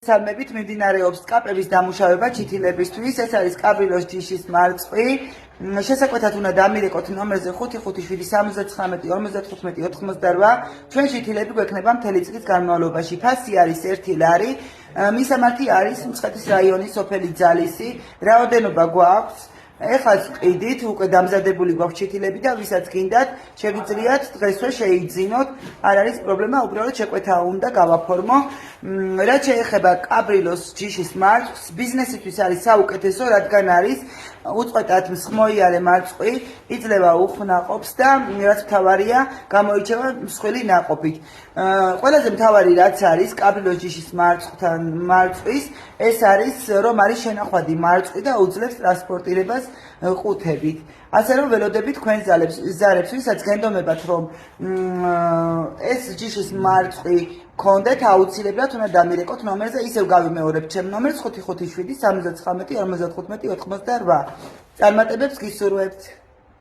სამებით მიმდინარეობს კაპების დამუშავება ჩითილებისთვის. ეს არის კაბრილოს ჯიშის მარწყვი. შესაკვეთად უნდა დამირეკოთ ნომერზე 557-59-55-58. ჩვენ ჩითილები გვექნება მთელი წლის განმავლობაში. ფასი არის 1 ლარი. მისამართი არის მცხეთის რაიონის სოფელი ძალისი. რაოდენობა გვაქვს. ეხლა ყიდით, უკვე დამზადებული გვაქვს ჩითილები და ვისაც გინდათ, შეგიძლიათ დღესვე შეიძინოთ. არ არის პრობლემა, უბრალოდ შეკვეთა უნდა გავაფორმო. რაც შეეხება კაბრილოს ჯიშის მარწყვს, ბიზნესისთვის არის საუკეთესო, რადგან არის უწყვეტად მსხმოიარე მარწყვი, იძლევა უხნაყოფს და რაც მთავარია, გამოირჩევა მსხვილი ნაყოფით. ყველაზე მთავარი რაც არის კაბრილოს ჯიშის მარწყვის, ეს არის რომ არის შენახვადი მარწყვი და უძლებს ტრანსპორტირებას ყუთებით. ასე რომ ველოდებით თქვენ ზარებს, ვისაც გენდომებათ რომ ეს ჯიშის მარწყვი გქონდეთ, აუცილებლად უნდა დამირეკოთ ნომერზე, ისევ გავიმეორებ ჩემ ნომერს 557 79 55 88. წარმატებებს გისურვებთ.